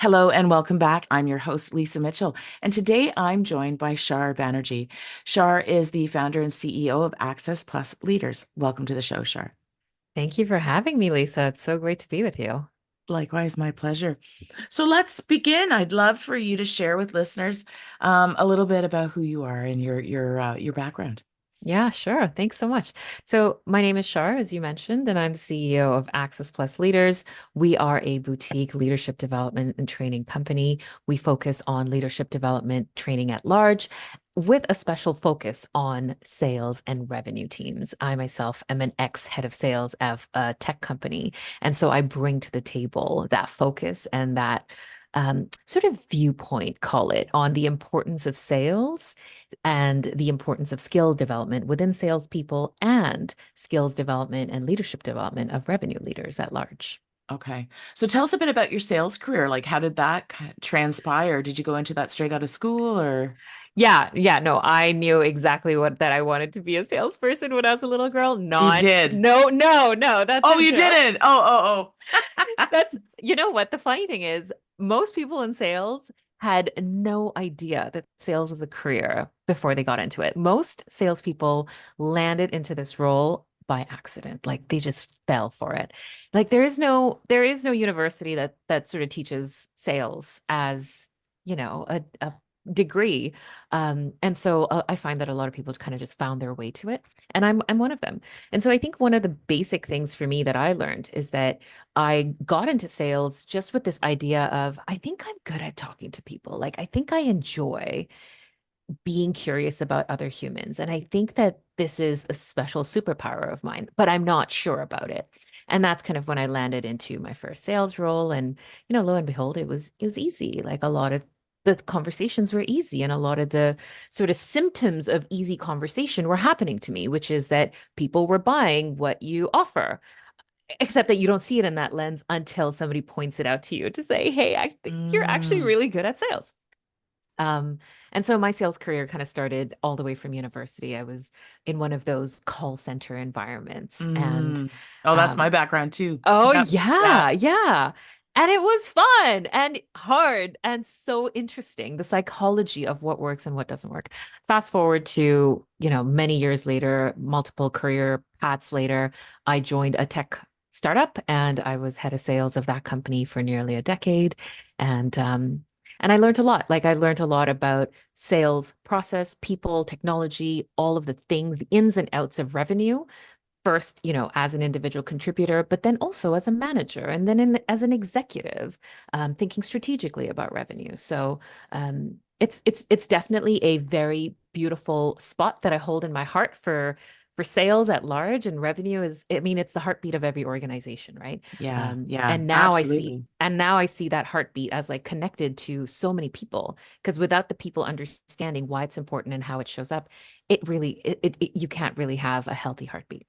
Hello and welcome back. I'm your host, Lisa Mitchell, and today I'm joined by Shar Banerjee. Shar is the founder and CEO of Access Plus Leaders. Welcome to the show, Shar. Thank you for having me, Lisa. It's so great to be with you. Likewise, my pleasure. So let's begin. I'd love for you to share with listeners a little bit about who you are and your background. Yeah, sure. Thanks so much. So, my name is Shar, as you mentioned, and I'm the CEO of Access Plus Leaders. We are a boutique leadership development and training company. We focus on leadership development training at large with a special focus on sales and revenue teams. I myself am an ex-head of sales of a tech company. And so I bring to the table that focus and that sort of viewpoint, call it, on the importance of sales and the importance of skill development within salespeople and skills development and leadership development of revenue leaders at large. Okay. So tell us a bit about your sales career. Like, how did that transpire? Did you go into that straight out of school or? Yeah, no, I knew exactly what that I wanted to be a salesperson when I was a little girl. You Not, did. no, that's Oh, a you joke. didn't. Oh. That's, you know what? The funny thing is, most people in sales had no idea that sales was a career before they got into it. Most salespeople landed into this role by accident. Like they just fell for it. Like there is no university that sort of teaches sales as, a degree. And so I find that a lot of people kind of just found their way to it. And I'm one of them. And so I think one of the basic things for me that I learned is that I got into sales just with this idea of I think I'm good at talking to people. Like I think I enjoy being curious about other humans. And I think that this is a special superpower of mine, but I'm not sure about it. And that's kind of when I landed into my first sales role. And, lo and behold, it was easy. Like a lot of the conversations were easy and a lot of the sort of symptoms of easy conversation were happening to me, which is that people were buying what you offer, except that you don't see it in that lens until somebody points it out to you to say, hey, I think you're actually Mm, really good at sales. Um, and so my sales career kind of started all the way from university. I was in one of those call center environments and mm. Oh, that's my um, background too. oh Yep. Yeah. yeah. And it was fun and hard and so interesting, the psychology of what works and what doesn't work. Fast forward to, many years later, multiple career paths later, I joined a tech startup and I was head of sales of that company for nearly a decade. And I learned a lot. Like I learned a lot about sales process, people, technology, all of the things, the ins and outs of revenue first, as an individual contributor, but then also as a manager, and then as an executive, thinking strategically about revenue. So it's definitely a very beautiful spot that I hold in my heart for sales at large, and revenue is, I mean, it's the heartbeat of every organization, right? Yeah. Um, Yeah. and now I see, Absolutely. and now I see that heartbeat as like connected to so many people, because without the people understanding why it's important and how it shows up, it really, you can't really have a healthy heartbeat.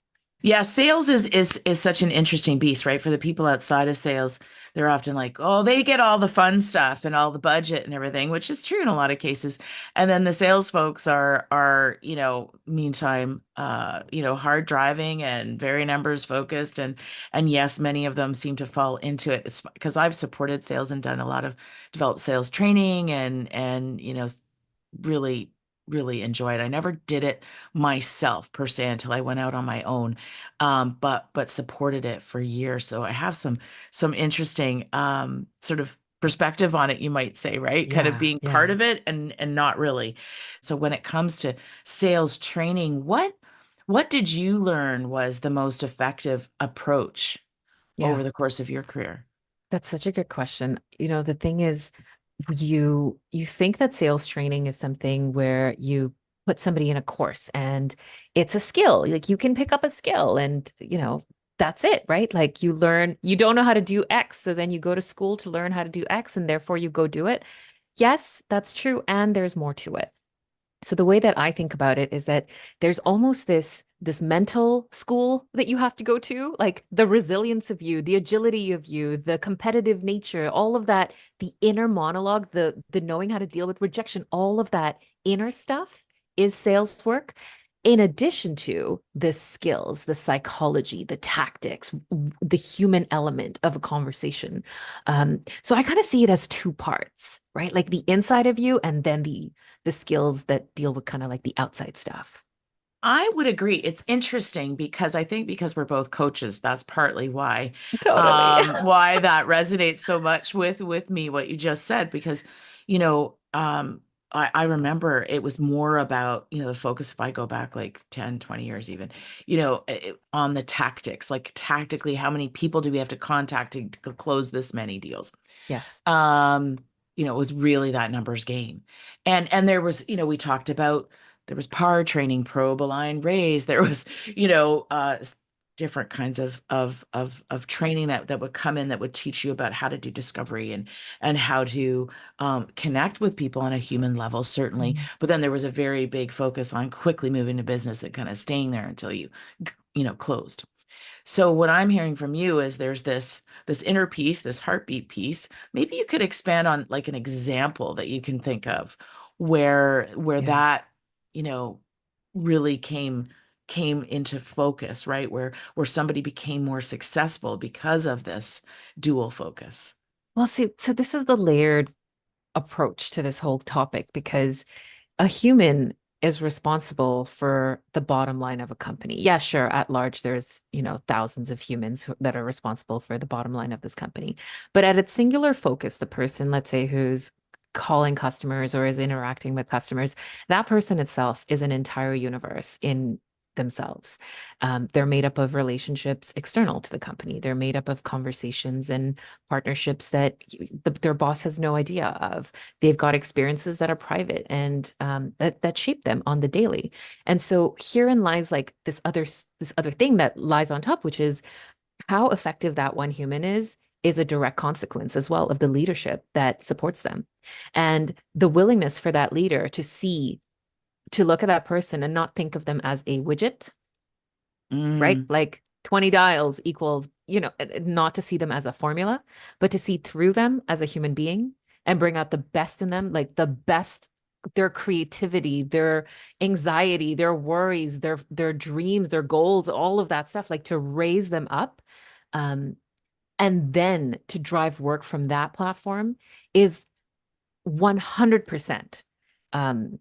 Yeah, sales is such an interesting beast, right? For the people outside of sales, they're often like, "Oh, they get all the fun stuff and all the budget and everything," which is true in a lot of cases. And then the sales folks are, meantime, hard driving and very numbers focused and yes, many of them seem to fall into it. It's because I've supported sales and done a lot of developed sales training and really really enjoyed. I never did it myself per se until I went out on my own, but supported it for years. So I have some interesting sort of perspective on it, you might say, right? Kind of Yeah, being part yeah, of it and not really. So when it comes to sales training, what did you learn was the most effective approach yeah. over the course of your career? That's such a good question. The thing is, you think that sales training is something where you put somebody in a course and it's a skill. Like you can pick up a skill and, that's it, right? Like you learn, you don't know how to do X, so then you go to school to learn how to do X and therefore you go do it. Yes, that's true. And there's more to it. So the way that I think about it is that there's almost this mental school that you have to go to, like the resilience of you, the agility of you, the competitive nature, all of that, the inner monologue, the knowing how to deal with rejection, all of that inner stuff is sales work. in addition to the skills, the psychology, the tactics, the human element of a conversation. So I kind of see it as two parts, right? Like the inside of you and then the skills that deal with kind of like the outside stuff. I would agree. It's interesting because I think because we're both coaches, that's partly Totally. why that resonates so much with me, what you just said, because, you know, I remember it was more about, the focus, if I go back like 10, 20 years even, on the tactics, like tactically, how many people do we have to contact to close this many deals? Yes. um it was really that numbers game. And there was, we talked about, there was par training, probe, align, raise. There was, different kinds of training that would come in, that would teach you about how to do discovery and how to connect with people on a human level, certainly. Mm. But then there was a very big focus on quickly moving to business and kind of staying there until you closed. So what I'm hearing from you is there's this inner piece, this heartbeat piece. Maybe you could expand on like an example that you can think of where Yeah. that, you know, really came into focus, right? Where somebody became more successful because of this dual focus. Well, see, so this is the layered approach to this whole topic because a human is responsible for the bottom line of a company. Yeah, sure, at large, there's, thousands of humans that are responsible for the bottom line of this company. But at its singular focus, the person, let's say, who's calling customers or is interacting with customers, that person itself is an entire universe in themselves. They're made up of relationships external to the company. They're made up of conversations and partnerships that their boss has no idea of. They've got experiences that are private and that shape them on the daily. And so herein lies like this other thing that lies on top, which is how effective that one human is a direct consequence as well of the leadership that supports them. And the willingness for that leader to look at that person and not think of them as a widget, right? Mm, Like 20 dials equals, not to see them as a formula, but to see through them as a human being and bring out the best in them, like the best, their creativity, their anxiety, their worries, their dreams, their goals, all of that stuff, like to raise them up. Um, and then to drive work from that platform is 100% um,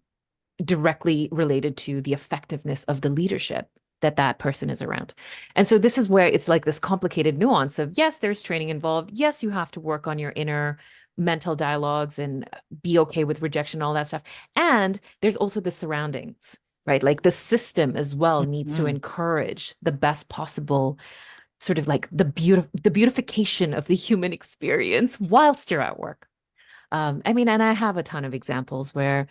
directly related to the effectiveness of the leadership that person is around. And so this is where it's like this complicated nuance of, yes, there's training involved. Yes, you have to work on your inner mental dialogues and be okay with rejection, all that stuff. And there's also the surroundings, right? Like the system as well needs to mm. encourage the best possible sort of like the beautification of the human experience whilst you're at work. I mean, and I have a ton of examples where,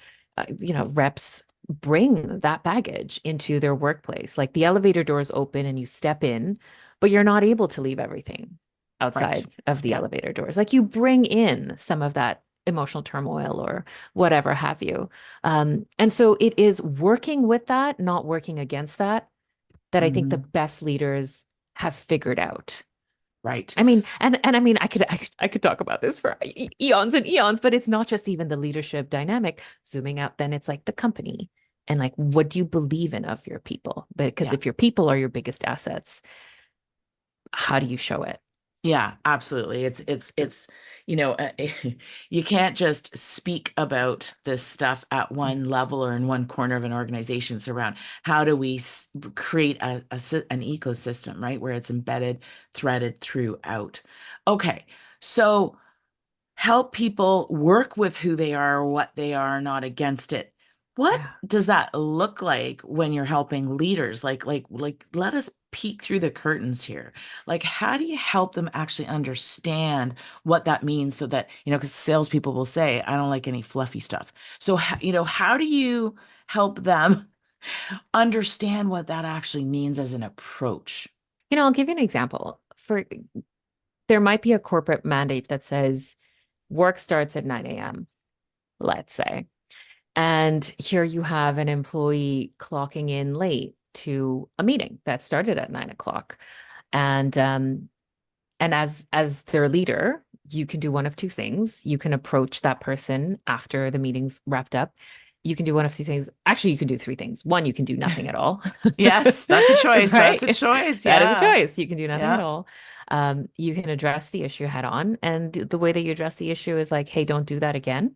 reps bring that baggage into their workplace. Like the elevator doors open and you step in, but you're not able to leave everything Right. outside of the Yeah. elevator doors. Like you bring in some of that emotional turmoil or whatever have you. And so it is working with that, not working against that, that I think the Mhm. best leaders have figured out. Right. I mean, and I mean, I could talk about this for eons and eons, but it's not just even the leadership dynamic. Zooming out, then it's like the company and like, what do you believe in of your people? But because Yeah. if your people are your biggest assets, how do you show it? Yeah, absolutely. It's you can't just speak about this stuff at one level or in one corner of an organization. It's around how do we create an ecosystem, right, where it's embedded, threaded throughout. Okay, so help people work with who they are, what they are, not against it. What Yeah. does that look like when you're helping leaders? Like, let us peek through the curtains here. Like, how do you help them actually understand what that means so that, because salespeople will say, I don't like any fluffy stuff. So, how do you help them understand what that actually means as an approach? I'll give you an example. There might be a corporate mandate that says work starts at 9 a.m., let's say. And here you have an employee clocking in late to a meeting that started at 9 o'clock. And as their leader, you can do one of two things. You can approach that person after the meeting's wrapped up you can do one of these things. Actually, you can do three things. One, you can do nothing at all. Yes, that's a choice. That's a Right? choice. That is a Yeah. choice. You can do nothing at Yeah. all. You can address the issue head on. And the way that you address the issue is like, hey, don't do that again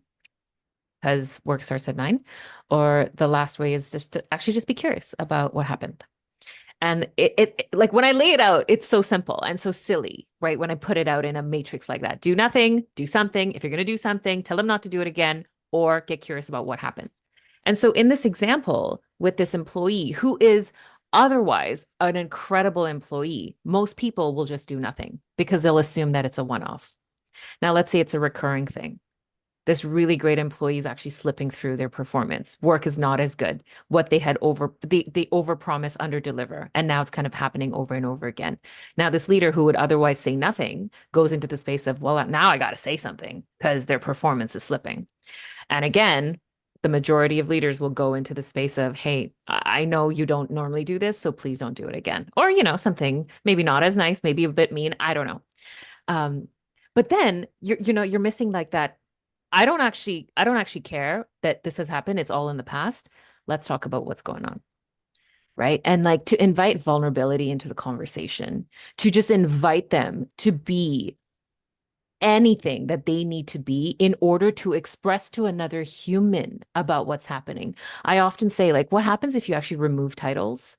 because work starts at 9. Or the last way is just to actually just be curious about what happened. And like when I lay it out, it's so simple and so silly, right? When I put it out in a matrix like that, do nothing, do something. If you're going to do something, tell them not to do it again or get curious about what happened. And so in this example with this employee who is otherwise an incredible employee, most people will just do nothing because they'll assume that it's a one-off. Now, let's say it's a recurring thing. This really great employee is actually slipping through their performance. Work is not as good. What they overpromise, underdeliver, and now it's kind of happening over and over again. Now this leader who would otherwise say nothing goes into the space of, well, now I got to say something because their performance is slipping. And again, the majority of leaders will go into the space of, hey, I know you don't normally do this, so please don't do it again. Or, something maybe not as nice, maybe a bit mean. I don't know. Um, but then you're missing like that. I don't actually care that this has happened. It's all in the past. Let's talk about what's going on. Right. And like to invite vulnerability into the conversation, to just invite them to be anything that they need to be in order to express to another human about what's happening. I often say, like, what happens if you actually remove titles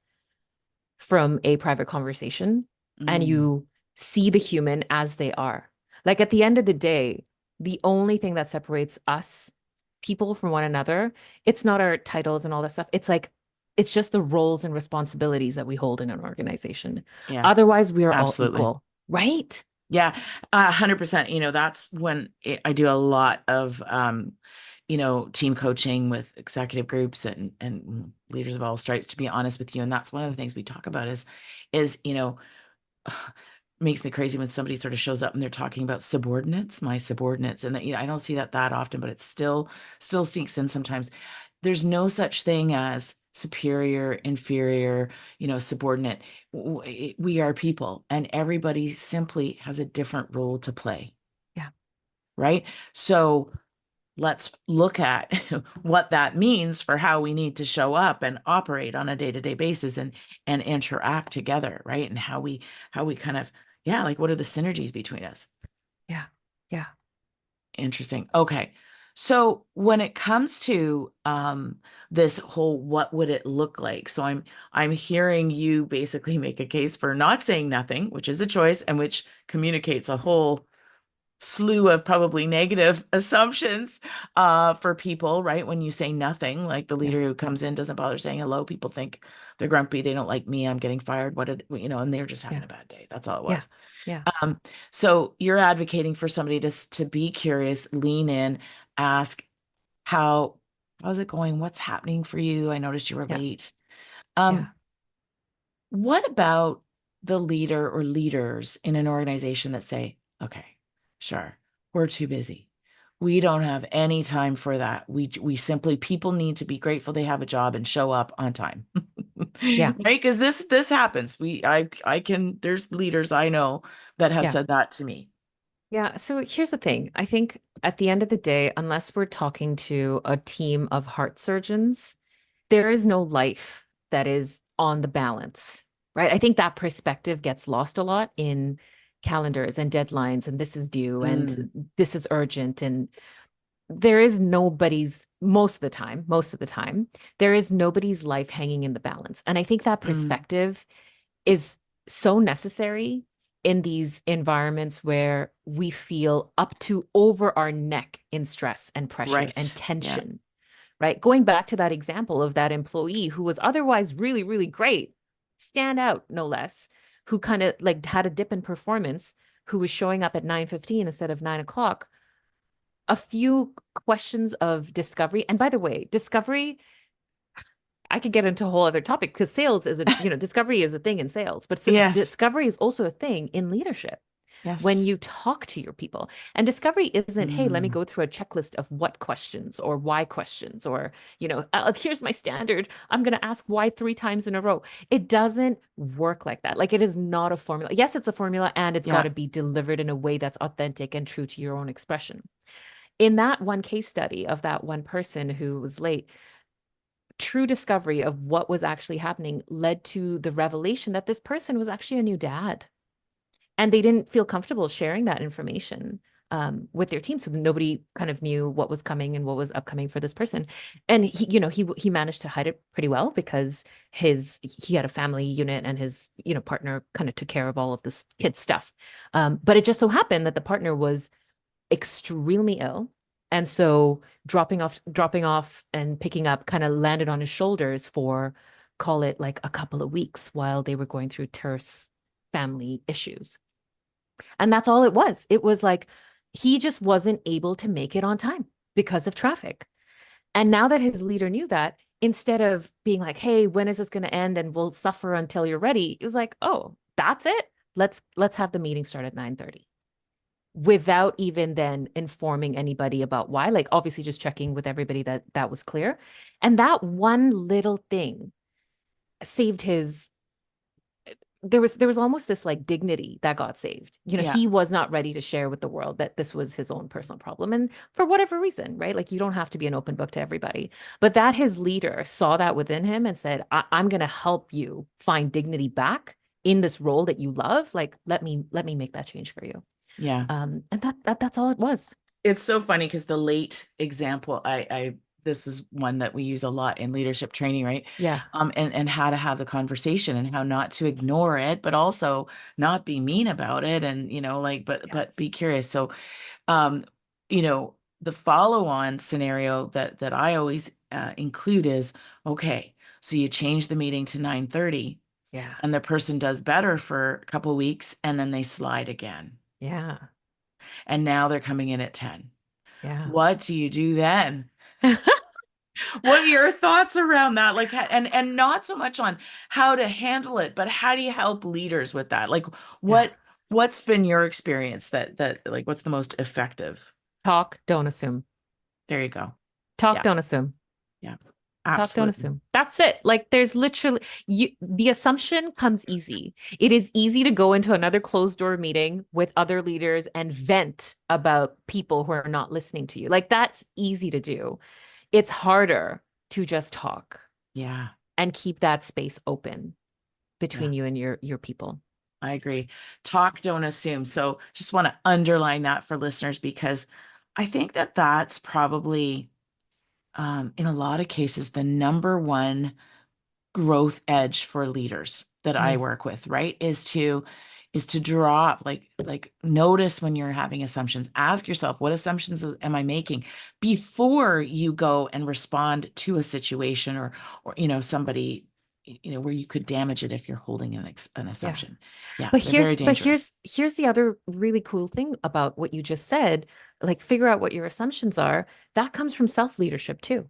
from a private conversation and Mm, you see the human as they are? Like, at the end of the day, the only thing that separates us people from one another, it's not our titles and all that stuff. It's like, it's just the roles and responsibilities that we hold in an organization. yeah, Otherwise, we are all absolutely. equal, right? Yeah, 100%. That's when I do a lot of, team coaching with executive groups and leaders of all stripes, to be honest with you. And that's one of the things we talk about is makes me crazy when somebody sort of shows up and they're talking about subordinates, my subordinates, and that, I don't see that often, but it still sneaks in sometimes. There's no such thing as superior, inferior, subordinate. We are people, and everybody simply has a different role to play, Yeah. right? So let's look at what that means for how we need to show up and operate on a day-to-day basis and interact together, right? And how we kind of, yeah, like what are the synergies between us? Yeah. Yeah. Interesting. Okay. So when it comes to this whole what would it look like? So I'm hearing you basically make a case for not saying nothing, which is a choice and which communicates a whole slew of probably negative assumptions for people, right? When you say nothing, like the Yeah. leader who comes in doesn't bother saying hello, people think they're grumpy, they don't like me, I'm getting fired. And they're just having Yeah. a bad day. That's all it Yeah. was. Yeah. So you're advocating for somebody to be curious, lean in, ask how how's it going? What's happening for you? I noticed you were Yeah. late. Yeah. Um, what about the leader or leaders in an organization that say, okay, sure, we're too busy. We don't have any time for that. We simply people need to be grateful they have a job and show up on time. Yeah. Right? Because this happens. I can there's leaders I know that have Yeah. said that to me. Yeah. So here's the thing. I think at the end of the day, unless we're talking to a team of heart surgeons, there is no life that is on the balance, right? I think that perspective gets lost a lot in calendars and deadlines, and this is due and Mm, this is urgent. And there is most of the time, there is nobody's life hanging in the balance. And I think that mm, perspective is so necessary in these environments where we feel up to over our neck in stress and pressure and right. Yeah. tension, right? Going back to that example of that employee who was otherwise really, really great, stand out no less, who kind of like had a dip in performance, who was showing up at 9:15 instead of 9 o'clock. A few questions of discovery. And by the way, discovery, I could get into a whole other topic because sales discovery is a thing in sales, but Yes. discovery is also a thing in leadership when Yes. you talk to your people. And discovery isn't, hey, let me Mm, go through a checklist of what questions or why questions, or, here's my standard. I'm going to ask why 3 times in a row. It doesn't work like that. Like, it is not a formula. Yes, it's a formula and it's got yeah. to be delivered in a way that's authentic and true to your own expression. in that one case study of that one person who was late, true discovery of what was actually happening led to the revelation that this person was actually a new dad. And they didn't feel comfortable sharing that information with their team, so nobody kind of knew what was coming and what was upcoming for this person. And he managed to hide it pretty well because he had a family unit and his partner kind of took care of all of this kid stuff. But it just so happened that the partner was extremely ill. And so dropping off and picking up kind of landed on his shoulders for, call it like a couple of weeks while they were going through terse family issues. And that's all it was. It was like he just wasn't able to make it on time because of traffic. And now that his leader knew that, instead of being like, "Hey, when is this going to end and we'll suffer until you're ready?" It was like, "Oh, that's it. Let's have the meeting start at 9:30." Without even then informing anybody about why, like obviously just checking with everybody that that was clear. And that one little thing saved his there was almost this like dignity that got saved. Yeah. He was not ready to share with the world that this was his own personal problem. And for whatever reason, right? Like you don't have to be an open book to everybody. But that his leader saw that within him and said, I'm going to help you find dignity back in this role that you love. Like, let me make that change for you. Yeah. And that's all it was. It's so funny because the late example, this is one that we use a lot in leadership training, right? Yeah. And how to have the conversation and how not to ignore it, but also not be mean about it, and like, but Yes. be curious. So, um, the follow-on scenario that I always include is, okay, so you change the meeting to 9:30, Yeah. and the person does better for a couple of weeks, and then they slide again, Yeah. and now they're coming in at 10. Yeah. What do you do then? What are your thoughts around that? Like, and not so much on how to handle it, but how do you help leaders with that? Like, Yeah. what's been your experience that like what's the most effective? Talk, don't assume. There you go. Talk, Yeah, don't assume. yeah, Talk, don't absolutely. assume. That's it. Like there's literally the assumption comes easy. It is easy to go into another closed door meeting with other leaders and vent about people who are not listening to you. Like that's easy to do. It's harder to just talk Yeah, and keep that space open yeah, between you and your people. I agree. Talk, don't assume. So just want to underline that for listeners because I think that that's probably in a lot of cases the number one growth edge for leaders that I Mm, work with, right? Is to drop, like notice when you're having assumptions. Ask yourself, what assumptions am I making before you go and respond to a situation or somebody where you could damage it if you're holding an yeah. assumption. Yeah, But they're very here's but dangerous. here's the other really cool thing about what you just said. Like figure out what your assumptions are. That comes from self-leadership too.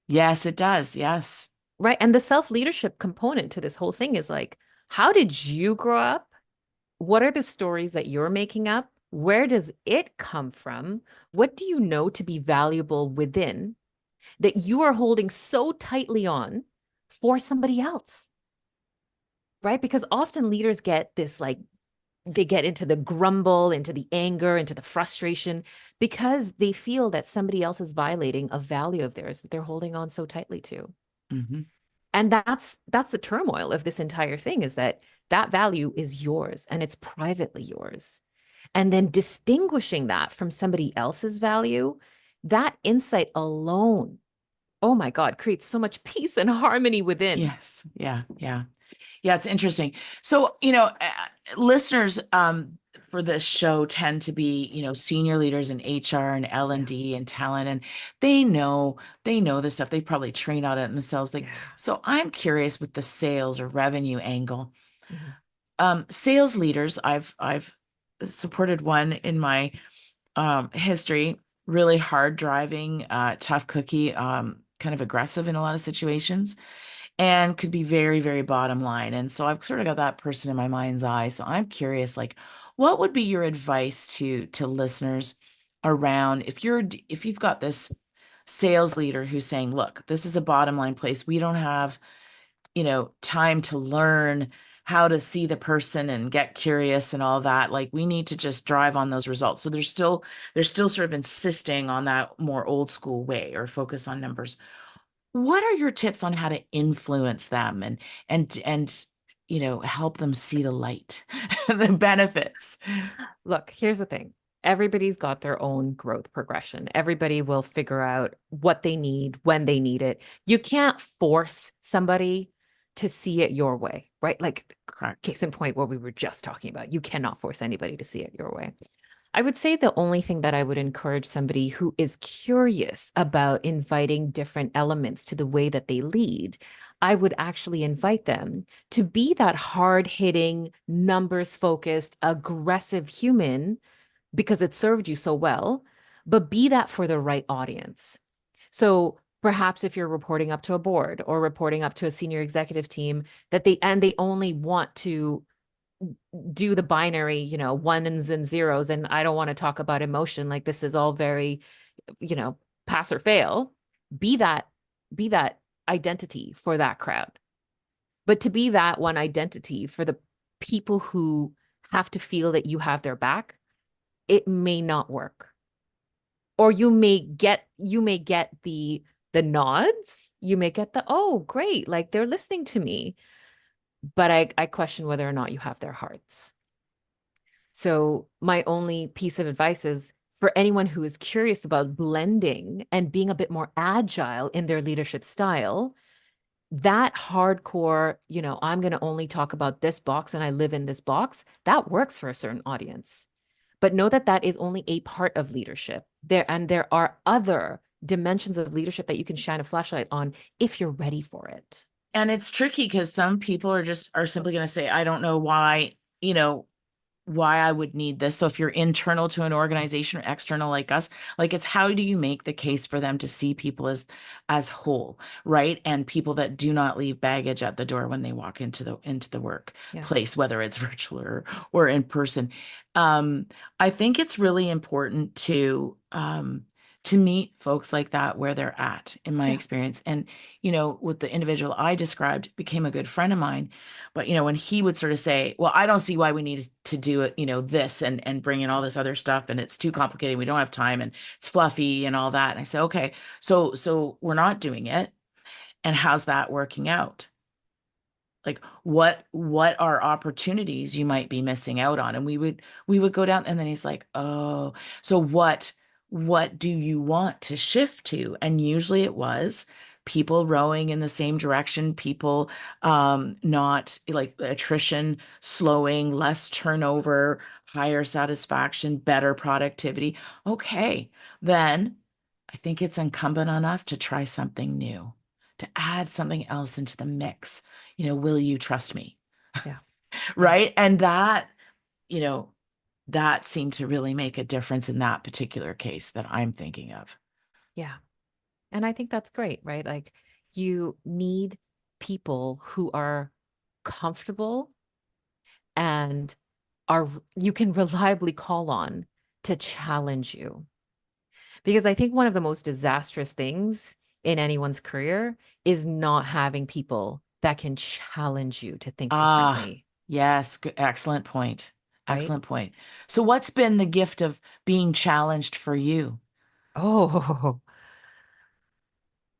Yes, it does. Yes. Right. And the self-leadership component to this whole thing is like, how did you grow up? What are the stories that you're making up? Where does it come from? What do you know to be valuable within that you are holding so tightly on for somebody else? Right. Because often leaders get this like, they get into the grumble, into the anger, into the frustration because they feel that somebody else is violating a value of theirs that they're holding on so tightly to. Hmm. And that's the turmoil of this entire thing is that that value is yours and it's privately yours. And then distinguishing that from somebody else's value, that insight alone, oh my God, creates so much peace and harmony within. Yes. Yeah. Yeah. Yeah, it's interesting. So, listeners for this show tend to be, senior leaders in HR and Yeah. L&D and talent, and they know this stuff. They probably train on it themselves. Like, Yeah. so I'm curious with the sales or revenue angle. Mhm. Sales leaders, I've supported one in my history, really hard driving, tough cookie, kind of aggressive in a lot of situations and could be very, very bottom line. And so I've sort of got that person in my mind's eye. So I'm curious, like, what would be your advice to listeners around if you've got this sales leader who's saying, look, this is a bottom line place. We don't have, time to learn how to see the person and get curious and all that. Like we need to just drive on those results. So they're still sort of insisting on that more old school way or focus on numbers. What are your tips on how to influence them and help them see the light, the benefits? Look, here's the thing. Everybody's got their own growth progression. Everybody will figure out what they need when they need it. You can't force somebody to see it your way, right? Like, Correct. case in point, what we were just talking about. You cannot force anybody to see it your way. I would say the only thing that I would encourage somebody who is curious about inviting different elements to the way that they lead, I would actually invite them to be that hard hitting, numbers focused, aggressive human because it served you so well, but be that for the right audience. So perhaps if you're reporting up to a board or reporting up to a senior executive team that they only want to do the binary, ones and zeros, and I don't want to talk about emotion, like this is all very, pass or fail. Be that, be that identity for that crowd. But to be that one identity for the people who have to feel that you have their back, it may not work. Or you may get the nods, you may get the, oh, great, like they're listening to me. But I question whether or not you have their hearts. So my only piece of advice is for anyone who is curious about blending and being a bit more agile in their leadership style, that hardcore, I'm going to only talk about this box and I live in this box, that works for a certain audience. But know that that is only a part of leadership. There are other dimensions of leadership that you can shine a flashlight on if you're ready for it. And it's tricky because some people are simply going to say, I don't know why I would need this. So if you're internal to an organization or external like us, like it's how do you make the case for them to see people as whole, right? And people that do not leave baggage at the door when they walk into the Yeah. workplace, whether it's virtual or in person. Um, I think it's really important to meet folks like that where they're at, in my Yeah. experience. And, with the individual I described became a good friend of mine. But, when he would sort of say, well, I don't see why we need to do it, this and bring in all this other stuff. And it's too complicated. We don't have time and it's fluffy and all that. And I say, okay, so we're not doing it. And how's that working out? Like what are opportunities you might be missing out on? And we would go down and then he's like, oh, so what do you want to shift to? And usually it was people rowing in the same direction, people not like attrition slowing, less turnover, higher satisfaction, better productivity. Okay, then I think it's incumbent on us to try something new, to add something else into the mix. Will you trust me? Yeah. Yeah. Right? And you know, that seemed to really make a difference in that particular case that I'm thinking of. Yeah. And I think that's great, right? Like you need people who are comfortable and you can reliably call on to challenge you. Because I think one of the most disastrous things in anyone's career is not having people that can challenge you to think Ah, differently, yes, good, excellent point. right? Excellent point. So what's been the gift of being challenged for you? Oh,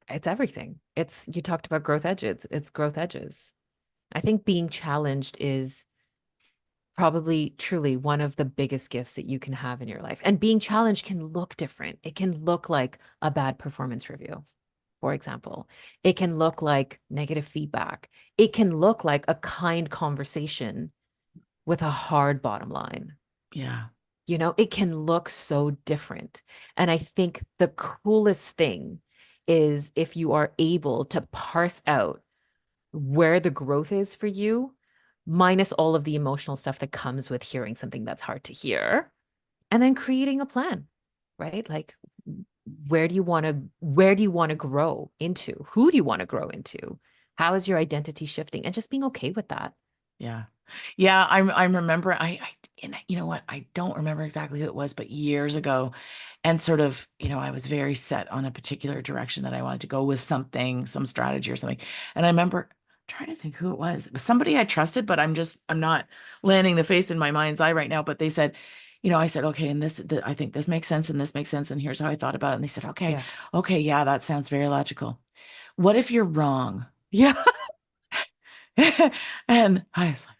it's everything. You talked about growth edges. It's growth edges. I think being challenged is probably truly one of the biggest gifts that you can have in your life. And being challenged can look different. It can look like a bad performance review, for example. It can look like negative feedback. It can look like a kind conversation with a hard bottom line. Yeah. It can look so different. And I think the coolest thing is if you are able to parse out where the growth is for you, minus all of the emotional stuff that comes with hearing something that's hard to hear, and then creating a plan, right? Like where do you want to grow into? Who do you want to grow into? How is your identity shifting? And just being okay with that. Yeah. Yeah, I remember and you know what? I don't remember exactly who it was, but years ago, and sort of, I was very set on a particular direction that I wanted to go with something, some strategy or something. And I remember trying to think who it was. It was somebody I trusted, but I'm not landing the face in my mind's eye right now. But they said, I said, okay, and I think this makes sense and this makes sense. And here's how I thought about it. And they said, okay, Yeah. okay, yeah, that sounds very logical. What if you're wrong? Yeah. And I was like,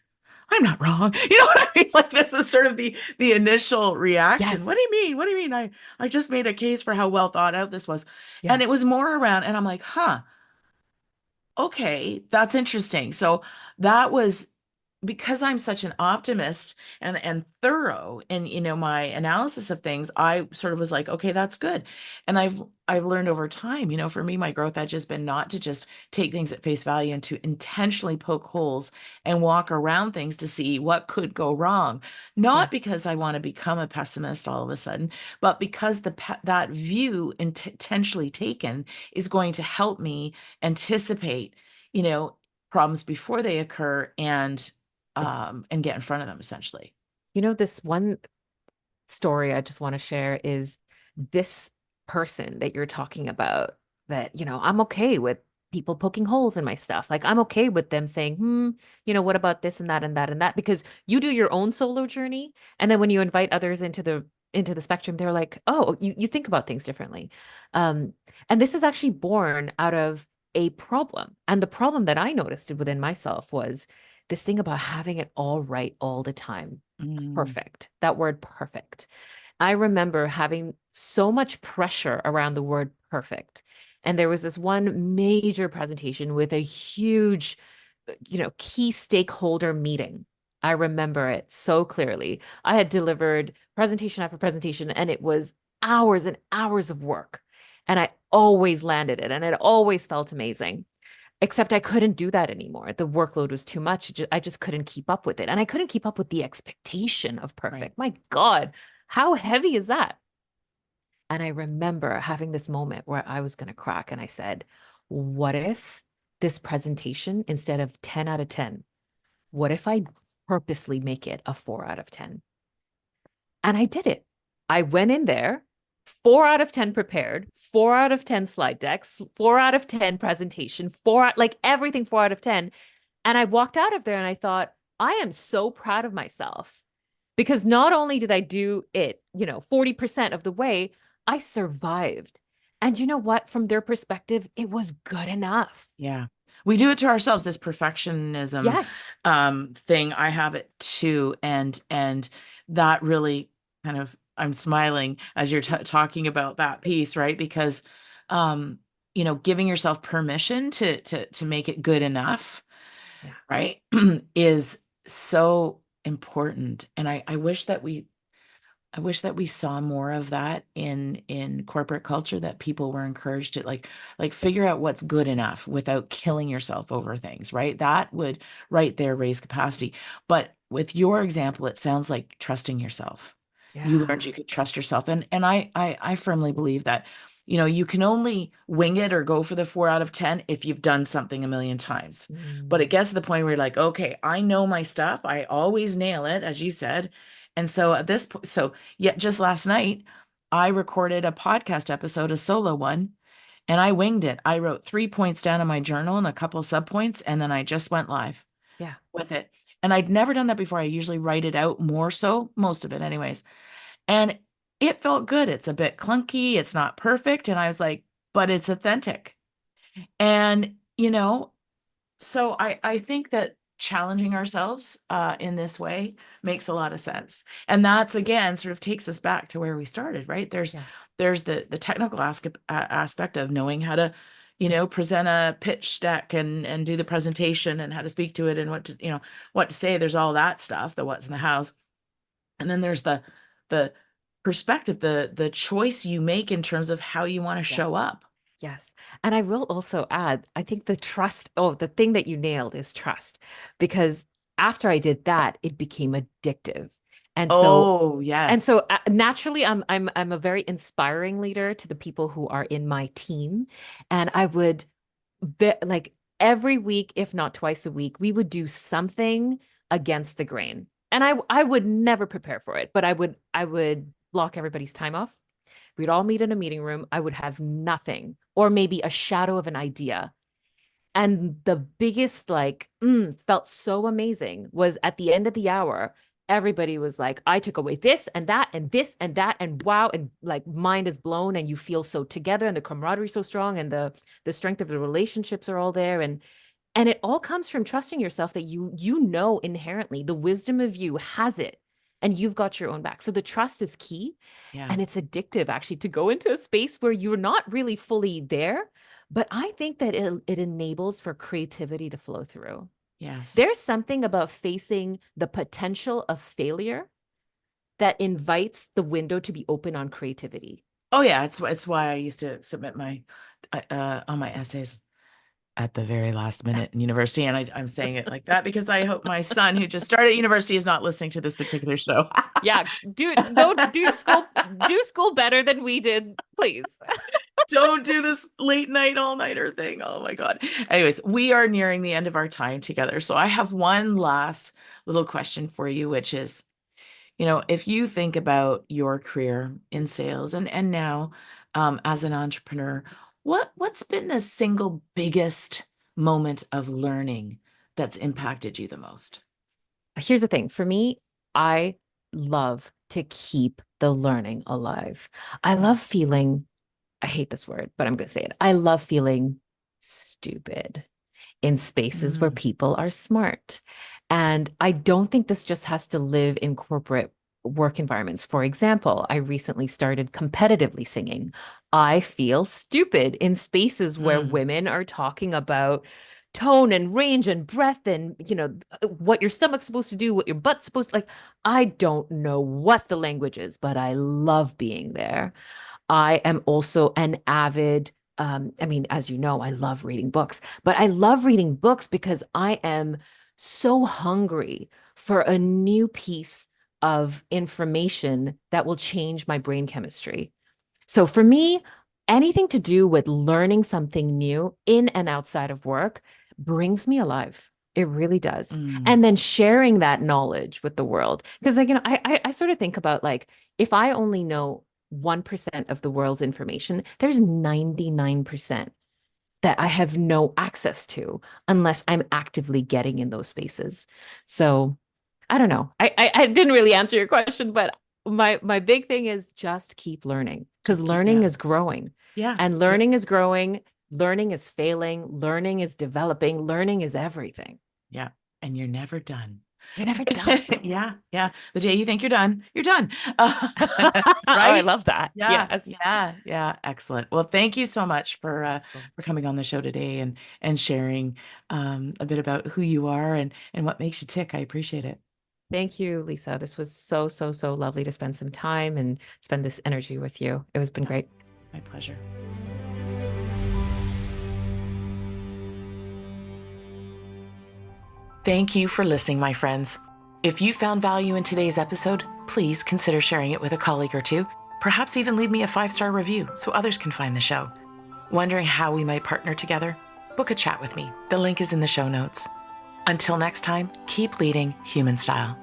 I'm not wrong. You know what I mean? Like this is sort of the initial reaction. What Yes. do you mean? What do you mean? I just made a case for how well thought out this was. And it Yes. was more around, and I'm like, huh, okay, that's interesting. So that was because I'm such an optimist and thorough in my analysis of things. I sort of was like, okay, that's good. And I've learned over time, for me, my growth edge has been not to just take things at face value and to intentionally poke holes and walk around things to see what could go wrong. Not Yeah. because I want to become a pessimist all of a sudden, but because that view intentionally taken is going to help me anticipate, you know, problems before they occur Yeah. and get in front of them essentially. This one story I just want to share is this person that you're talking about that, I'm okay with people poking holes in my stuff. Like I'm okay with them saying, what about this and that and that and that? Because you do your own solo journey. And then when you invite others into the spectrum, they're like, oh, you think about things differently. Um, and this is actually born out of a problem. And the problem that I noticed within myself was this thing about having it all right all the time. Mm, Perfect. That word perfect. I remember having so much pressure around the word perfect. And there was this one major presentation with a huge, key stakeholder meeting. I remember it so clearly. I had delivered presentation after presentation, and it was hours and hours of work. And I always landed it, and it always felt amazing. Except I couldn't do that anymore. The workload was too much. I just couldn't keep up with it. And I couldn't keep up with the expectation of right. perfect. My God, how heavy is that? And I remember having this moment where I was going to crack and I said, what if this presentation, instead of 10 out of 10, what if I purposely make it a 4 out of 10? And I did it. I went in there, 4 out of 10 prepared, 4 out of 10 slide decks, 4 out of 10 presentation, like everything 4 out of 10. And I walked out of there and I thought, I am so proud of myself because not only did I do it, 40% of the way, I survived. And you know what? From their perspective, it was good enough. Yeah. We do it to ourselves, this perfectionism Yes. thing. I have it too. And that really kind of, I'm smiling as you're talking about that piece, right? Because um, giving yourself permission to make it good enough, Yeah. right, is so important. And I wish that we saw more of that in corporate culture, that people were encouraged to like figure out what's good enough without killing yourself over things, right? That would right there raise capacity. But with your example, it sounds like trusting yourself. You Yeah. learned you could trust yourself. And I firmly believe that, you can only wing it or go for the 4 out of 10 if you've done something a million times. But it Mm, gets to the point where you're like, okay, I know my stuff. I always nail it, as you said. And so at this point, so yet just last night, I recorded a podcast episode, a solo one, and I winged it. I wrote 3 points down in my journal and a couple sub points, and then I just went live yeah. with it. And I'd never done that before. I usually write it out more so, most of it anyways. And it felt good. It's a bit clunky, it's not perfect. And I was like, but it's authentic. And, so I think that challenging ourselves in this way makes a lot of sense. And that's again sort of takes us back to where we started, right? There's Yeah. there's the technical aspect of knowing how to, present a pitch deck and do the presentation and how to speak to it and what to say. There's all that stuff, the what's in the house. And then there's the perspective, the choice you make in terms of how you want to show Yes. up. Yes. And I will also add, I think the thing that you nailed is trust. Because after I did that, it became addictive. And so Oh, yes. naturally I'm a very inspiring leader to the people who are in my team. And I would like every week, if not twice a week, we would do something against the grain. And I would never prepare for it, but I would block everybody's time off. We'd all meet in a meeting room. I would have nothing or maybe a shadow of an idea. And the biggest, like, felt so amazing was at the end of the hour, everybody was like, I took away this and that and this and that, and wow, and like mind is blown, and you feel so together, and the camaraderie so strong, and the strength of the relationships are all there. And it all comes from trusting yourself that you know inherently the wisdom of you has it, and you've got your own back. So the trust is key. Yeah. And it's addictive actually to go into a space where you're not really fully there. But I think that it enables for creativity to flow through. Yes. There's something about facing the potential of failure that invites the window to be open on creativity. Oh yeah, it's why I used to submit my all my essays at the very last minute in university, and I'm saying it like that because I hope my son, who just started university, is not listening to this particular show. Yeah, don't do school better than we did, please. Don't do this late night all nighter thing. Oh my God. Anyways, we are nearing the end of our time together, so I have one last little question for you, which is, if you think about your career in sales and now as an entrepreneur, what's been the single biggest moment of learning that's impacted you the most? Here's the thing. For me, I love to keep the learning alive. I Mm. love feeling, I hate this word, but I'm going to say it. I love feeling stupid in spaces where Mm. people are smart. And I don't think this just has to live in corporate work environments. For example, I recently started competitively singing. I feel stupid in spaces where Mm. women are talking about tone and range and breath and what your stomach's supposed to do, what your butt's supposed to, like. I don't know what the language is, but I love being there. I am also an avid, I mean, as you know, I love reading books, but I love reading books because I am so hungry for a new piece of information that will change my brain chemistry. So for me, anything to do with learning something new in and outside of work brings me alive. It really does. Mm. And then sharing that knowledge with the world. Because like, I sort of think about like, if I only know 1% of the world's information, there's 99% that I have no access to unless I'm actively getting in those spaces. So I don't know. I didn't really answer your question, but my big thing is just keep learning, because Just keep, learning yeah. is growing, Yeah. and Yeah. learning is growing, learning is failing, learning is developing, learning is everything. Yeah. And you're never done. You're never done. Yeah. Yeah. The day you think you're done, you're done. Oh, I Right? love that. Yeah. Yes. Yeah. Yeah. Excellent. Well, thank you so much for coming on the show today and sharing a bit about who you are and what makes you tick. I appreciate it. Thank you, Lisa. This was so, so, so lovely to spend some time and spend this energy with you. It has been Yeah. great. My pleasure. Thank you for listening, my friends. If you found value in today's episode, please consider sharing it with a colleague or two. Perhaps even leave me a 5-star review so others can find the show. Wondering how we might partner together? Book a chat with me. The link is in the show notes. Until next time, keep leading human style.